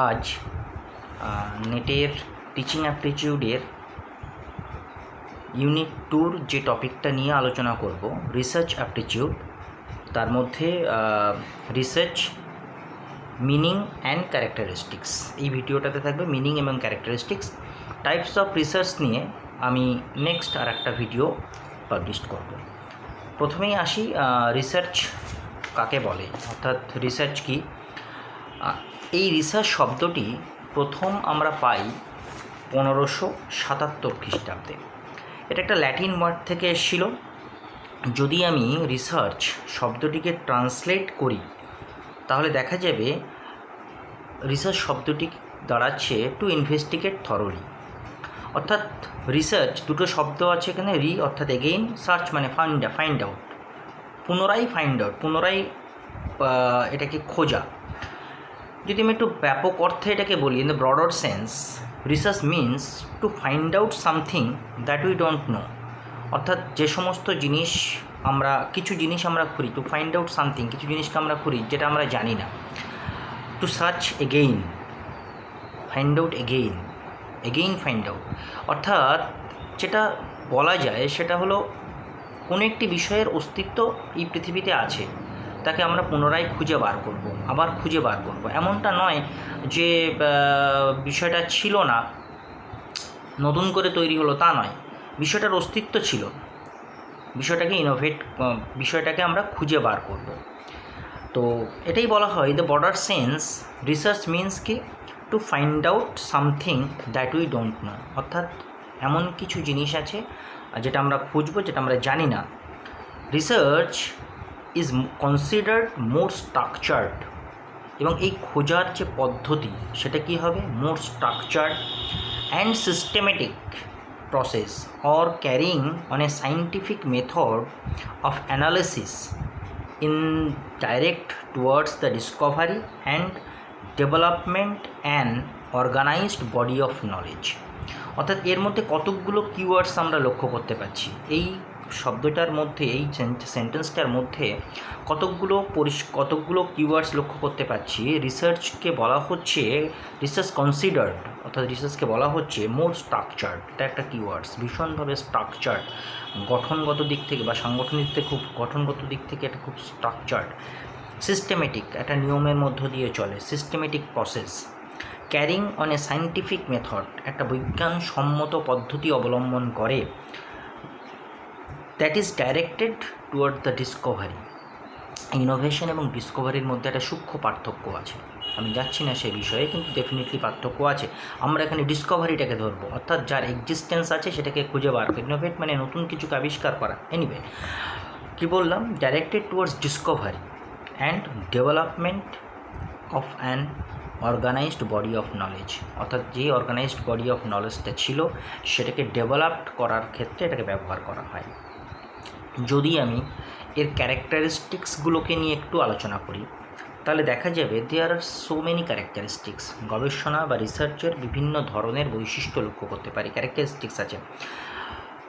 আজ নেটের teaching অ্যাপটিটিউডের unit 2 যে টপিকটা নিয়ে আলোচনা করব, রিসার্চ অ্যাপটিটিউড, তার মধ্যে রিসার্চ মিনিং অ্যান্ড ক্যারেক্টারিস্টিক্স। এই ভিডিওটাতে থাকবে মিনিং এবং ক্যারেক্টারিস্টিক্স। টাইপস অফ রিসার্চ নিয়ে আমি নেক্সট আর একটা ভিডিও পাবলিশ করব। প্রথমেই আসি, রিসার্চ কাকে বলে, অর্থাৎ রিসার্চ কি। এই রিসার্চ শব্দটি প্রথম আমরা পাই 1577 খ্রিস্টাব্দে। এটা একটা ল্যাটিন ওয়ার্ড থেকে এসেছিল। যদি আমি রিসার্চ শব্দটিকে ট্রান্সলেট করি তাহলে দেখা যাবে রিসার্চ শব্দটি দাঁড়াচ্ছে টু ইনভেস্টিগেট থরোলি। অর্থাৎ রিসার্চ, দুটো শব্দ আছে এখানে, রি অর্থাৎ এগেইন, সার্চ মানে ফাইন্ড আউট, পুনরায় এটাকে খোঁজা। যদি আমি একটু ব্যাপক অর্থে এটাকে বলি, in the broader sense, research means to find out something that we don't know. অর্থাৎ যে সমস্ত জিনিস কিছু জিনিস আমরা খুঁজি, টু ফাইন্ড আউট সামথিং, কিছু জিনিসকে আমরা খুঁজি যেটা আমরা জানি না। To search again, find out again find out. অর্থাৎ যেটা বলা যায় সেটা হলো কোনো একটি বিষয়ের অস্তিত্ব এই পৃথিবীতে আছে, তাকে আমরা পুনরায় আবার খুঁজে বার করব। এমনটা নয় যে বিষয়টা ছিল না, নতুন করে তৈরি হলো, তা নয়। বিষয়টার অস্তিত্ব ছিল, বিষয়টাকে আমরা খুঁজে বার করব। তো এটাই বলা হয় the broader sense, research means কি to find out something that we don't know. অর্থাৎ এমন কিছু জিনিস আছে যেটা আমরা খুঁজবো, যেটা আমরা জানি না। Research is considered more structured, এবং এই খোঁজার যে পদ্ধতি সেটা কি হবে, more structured and systematic process or carrying on a scientific method of analysis in direct towards the discovery and development and organised body of knowledge. অর্থাৎ এর মধ্যে কতকগুলো কিওয়ার্ডস আমরা লক্ষ্য করতে পারছি। এই শব্দটার মধ্যে, এই সেন্টেন্সটার মধ্যে কতকগুলো কিওয়ার্ডস লক্ষ্য করতে পারছি। রিসার্চকে বলা হচ্ছে রিসার্চ কনসিডার্ড, অর্থাৎ রিসার্চকে বলা হচ্ছে মোর স্ট্রাকচার্ড। এটা একটা কিওয়ার্ডস, ভীষণভাবে স্ট্রাকচার্ড, গঠনগত দিক থেকে বা সাংগঠনিক দিক থেকে গঠনগত দিক থেকে এটা খুব স্ট্রাকচার্ড। সিস্টেমেটিক, একটা নিয়মের মধ্য দিয়ে চলে, systematic process. Carrying on A scientific method, একটা বিজ্ঞানসম্মত পদ্ধতি অবলম্বন করে। That is directed toward the Discovery. Innovation এবং ডিসকভারির মধ্যে একটা সূক্ষ্ম পার্থক্য আছে, আমি যাচ্ছি না সে বিষয়ে, কিন্তু ডেফিনেটলি পার্থক্য আছে। আমরা এখানে ডিসকভারিটাকে ধরবো, অর্থাৎ যার এক্সিস্টেন্স আছে সেটাকে খুঁজে বার করি। ইনোভেট মানে নতুন কিছুকে আবিষ্কার করা। এনিওয়ে, কী বললাম, directed towards discovery and development of an organized body of knowledge. অর্থাৎ যে অর্গানাইজড বডি অফ নলেজটা ছিল সেটাকে ডেভেলপড করার ক্ষেত্রে এটাকে ব্যবহার করা হয়। যদি আমি এর ক্যারেক্টারিস্টিক্সগুলোকে নিয়ে একটু আলোচনা করি তাহলে দেখা যাবে দেয়ার আর সো মেনি ক্যারেক্টারিস্টিক্স। গবেষণা বা রিসার্চের বিভিন্ন ধরনের বৈশিষ্ট্য লক্ষ্য করতে পারি, ক্যারেক্টারিস্টিক্স আছে।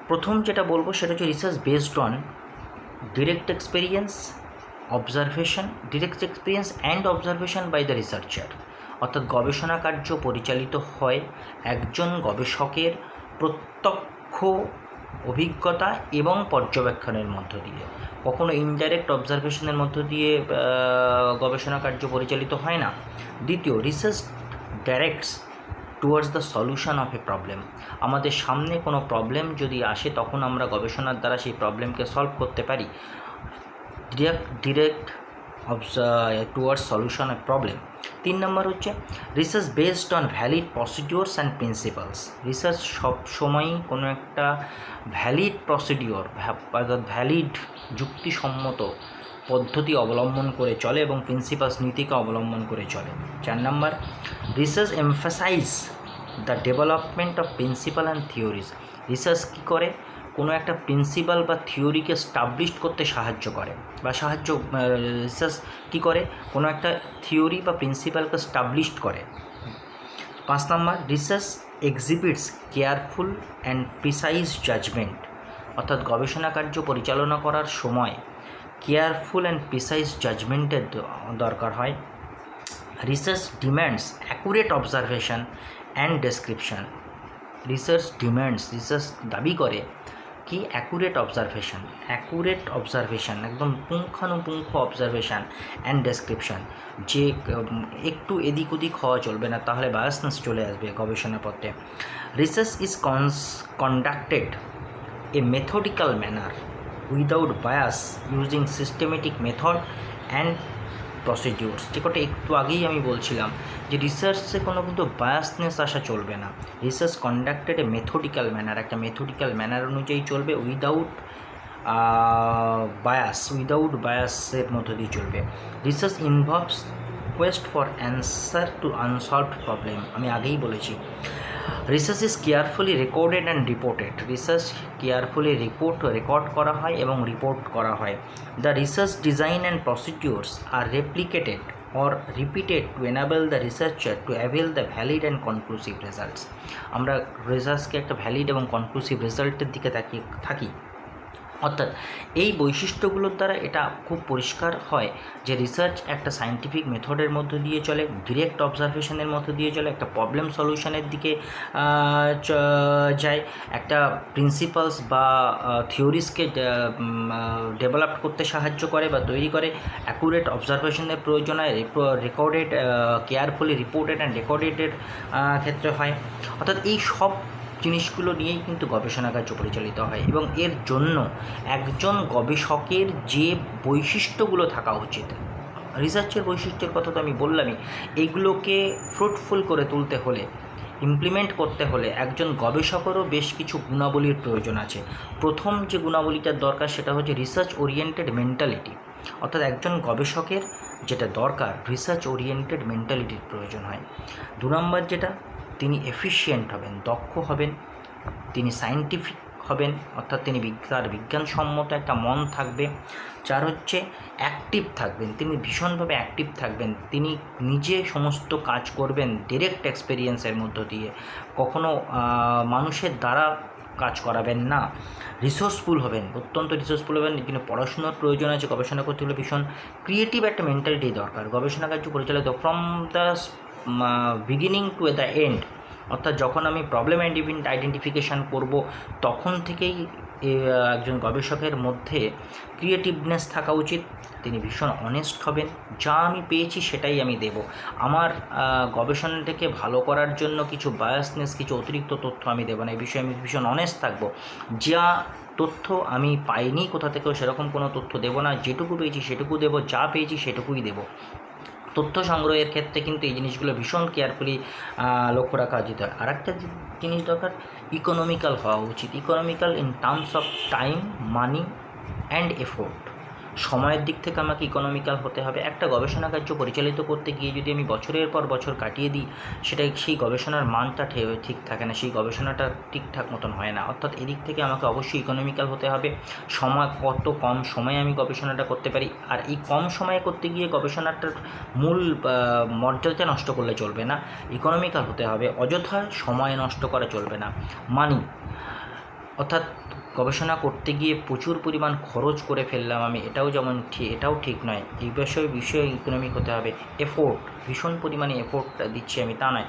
প্রথম যেটা বলবো সেটা হচ্ছে research based on direct experience and observation by the researcher. অর্থাৎ গবেষণা কার্য পরিচালিত হয় একজন গবেষকের প্রত্যক্ষ অভিজ্ঞতা এবং পর্যবেক্ষণের মধ্য দিয়ে। কখনো ইনডাইরেক্ট অবজারভেশনের মধ্য দিয়ে গবেষণা কার্য পরিচালিত হয় না। দ্বিতীয়, research directs towards the solution of a problem. আমাদের সামনে কোনো প্রবলেম যদি আসে তখন আমরা গবেষণার দ্বারা সেই প্রবলেমকে সলভ করতে পারি। Direct towards solution of problem. 3 নম্বর হচ্ছে research based on valid procedures and principles. Research সবসময়ই কোনো একটা ভ্যালিড প্রসিডিওর, ভ্যালিড যুক্তিসম্মত পদ্ধতি অবলম্বন করে চলে এবং প্রিন্সিপালস, নীতিকে অবলম্বন করে চলে। 4 নম্বর, research emphasise the development of principle and theories. Research কী করে, কোনো একটা প্রিন্সিপাল বা থিওরিকে স্টাবলিশ করতে সাহায্য করে রিসার্চ কী করে, কোনো একটা থিওরি বা প্রিন্সিপালকে স্টাবলিশ করে। 5 নম্বর, research exhibits careful and precise judgement. অর্থাৎ গবেষণা কার্য পরিচালনা করার সময় কেয়ারফুল অ্যান্ড প্রিসাইজ জাজমেন্টের দরকার হয়। Research demands accurate observation and description. Research দাবি করে কি অ্যাকুরেট অবজারভেশন, একদম পুঙ্খানুপুঙ্খ অবজারভেশন অ্যান্ড ডেসক্রিপশন, যে একটু এদিক ওদিক হওয়া চলবে না, তাহলে বায়াসনেস চলে আসবে গবেষণাপত্রে। Research is conducted a methodical manner without bias using systematic method and procedures. যেটা একটু আগেই আমি বলছিলাম যে রিসার্চে কোনো কিন্তু বায়াসনেস আসা চলবে না। Research conducted a methodical manner, একটা মেথডিক্যাল ম্যানার অনুযায়ী চলবে, উইদাউট বায়াসের মধ্য দিয়ে চলবে। Research involves quest for answer to unsolved problem. আমি আগেই বলেছি research is carefully recorded and reported. Research carefully record করা হয় এবং রিপোর্ট করা হয়। The research design and procedures are replicated or repeated to enable the researcher to avail the valid and conclusive results. আমরা রিসার্চকে একটা ভ্যালিড এবং conclusive রেজাল্টের দিকে তাকিয়ে থাকি। অর্থাৎ এই বৈশিষ্ট্যগুলোর দ্বারা এটা খুব পরিষ্কার হয় যে রিসার্চ একটা সায়েন্টিফিক মেথডের মধ্য দিয়ে চলে, ডিরেক্ট অবজারভেশনের মধ্য দিয়ে চলে, একটা প্রবলেম সলিউশনের দিকে যায়, একটা প্রিন্সিপালস বা থিওরিসকে ডেভেলপ করতে সাহায্য করে বা তৈরি করে, অ্যাকুরেট অবজারভেশনের প্রয়োজন হয়, রেকর্ডেড কেয়ারফুলি রিপোর্টেড অ্যান্ড রেকর্ডেডের ক্ষেত্রে হয়। অর্থাৎ এই সব জিনিসগুলো নিয়েই কিন্তু গবেষণা কার্য পরিচালিত হয় এবং এর জন্য একজন গবেষকের যে বৈশিষ্ট্যগুলো থাকা উচিত, রিসার্চের বৈশিষ্ট্যের কথা তো আমি বললামই, এইগুলোকে ফ্রুটফুল করে তুলতে হলে, ইমপ্লিমেন্ট করতে হলে একজন গবেষকেরও বেশ কিছু গুণাবলীর প্রয়োজন আছে। প্রথম যে গুণাবলীটার দরকার সেটা হচ্ছে রিসার্চ ওরিয়েন্টেড মেন্টালিটি। অর্থাৎ একজন গবেষকের যেটা দরকার রিসার্চ ওরিয়েন্টেড মেন্টালিটির প্রয়োজন হয়। 2 নম্বর যেটা, তিনি এফিশিয়েন্ট হবেন, দক্ষ হবেন, তিনি সায়েন্টিফিক হবেন, অর্থাৎ তিনি তার বিজ্ঞানসম্মত একটা মন থাকবে। 4 হচ্ছে অ্যাক্টিভ থাকবেন, তিনি ভীষণভাবে অ্যাক্টিভ থাকবেন, তিনি নিজে সমস্ত কাজ করবেন ডিরেক্ট এক্সপেরিয়েন্সের মধ্য দিয়ে, কখনো মানুষের দ্বারা কাজ করাবেন না। রিসোর্সফুল হবেন, অত্যন্ত রিসোর্সফুল হবেন, কিন্তু পড়াশোনার প্রয়োজন আছে, গবেষণা করতে হলে ভীষণ ক্রিয়েটিভ একটা মেন্টালিটি দরকার। গবেষণা কার্য পরিচালিত from the beginning to the end, অর্থাৎ যখন আমি প্রবলেম আইডেন্টিফিকেশান করব তখন থেকেই একজন গবেষকের মধ্যে ক্রিয়েটিভনেস থাকা উচিত। তিনি ভীষণ অনেস্ট হবেন, যা আমি পেয়েছি সেটাই আমি দেব, আমার গবেষণাটাকে ভালো করার জন্য কিছু বায়াসনেস, কিছু অতিরিক্ত তথ্য আমি দেবো না, এই বিষয়ে আমি ভীষণ অনেস্ট থাকবো। যা তথ্য আমি পাইনি কোথা থেকেও সেরকম কোনো তথ্য দেবো না, যেটুকু পেয়েছি সেটুকু দেবো, যা পেয়েছি সেটুকুই দেবো। তথ্য সংগ্রহের ক্ষেত্রে কিন্তু এই জিনিসগুলো ভীষণ কেয়ারফুলি লক্ষ্য রাখা উচিত হয়। আর একটা জিনিস দরকার, ইকোনমিক্যাল হওয়া উচিত। Economical in terms of time, money and effort. সময়ের দিক থেকে আমাকে ইকোনমিক্যাল হতে হবে। একটা গবেষণা কার্য পরিচালিত করতে গিয়ে যদি আমি বছরের পর বছর কাটিয়ে দিই, সেই গবেষণার মানটা ঠিক থাকে না, সেই গবেষণাটা ঠিকঠাক মতন হয় না। অর্থাৎ এদিক থেকে আমাকে অবশ্যই ইকোনমিক্যাল হতে হবে। সময় কত কম সময়ে আমি গবেষণাটা করতে পারি, আর এই কম সময়ে করতে গিয়ে গবেষণাটার মূল মর্যাদা নষ্ট করলে চলবে না, ইকোনমিক্যাল হতে হবে, অযথা সময় নষ্ট করা চলবে না। মানি, অর্থাৎ গবেষণা করতে গিয়ে প্রচুর পরিমাণ খরচ করে ফেললাম আমি, এটাও ঠিক নয়, এই বিষয়ে ইকোনমিক হতে হবে। এফোর্ট, ভীষণ পরিমাণে এফোর্ট দিচ্ছি আমি তা নয়,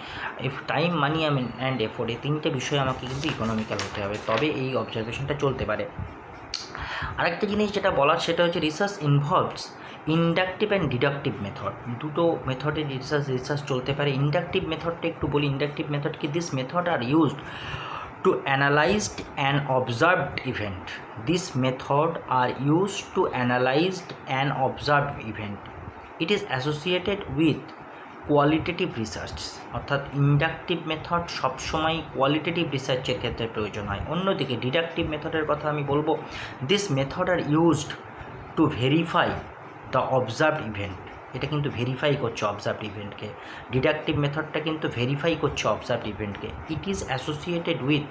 টাইম, মানি অ্যান্ড এফোর্ট, এই 3টে বিষয়ে আমাকে কিন্তু ইকোনমিক্যাল হতে হবে, তবে এই অবজারভেশনটা চলতে পারে। আরেকটা জিনিস যেটা বলার সেটা হচ্ছে research involves inductive and deductive method. দুটো মেথডে রিসার্চ চলতে পারে। ইন্ডাকটিভ মেথডটা একটু বলি। ইন্ডাকটিভ মেথড কি? This method are used to analyze an observed event. This method are used to analyze an observed event. It is associated with qualitative research. অর্থাৎ inductive method সবসময় qualitative রিসার্চের ক্ষেত্রে প্রয়োজন হয়। অন্যদিকে ডিডাকটিভ মেথডের কথা আমি বলবো, this method are used to verify the observed event. এটা কিন্তু ভেরিফাই করছে অবজার্ভড ইভেন্টকে। ডিডাকটিভ মেথডটা কিন্তু ভেরিফাই করছে অবজার্ভড ইভেন্টকে। It is associated with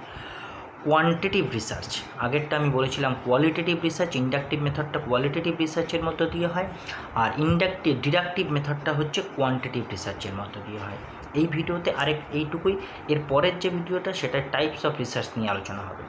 quantitative research. আগেরটা আমি বলেছিলাম কোয়ালিটেটিভ রিসার্চ, ইন্ডাকটিভ মেথডটা কোয়ালিটেটিভ রিসার্চের মধ্য দিয়ে হয়, আর ডিডাকটিভ মেথডটা হচ্ছে কোয়ান্টিটিভ রিসার্চের মধ্য দিয়ে হয়। এই ভিডিওতে এইটুকুই। এর পরের যে ভিডিওটা সেটা টাইপস অফ রিসার্চ নিয়ে আলোচনা হবে।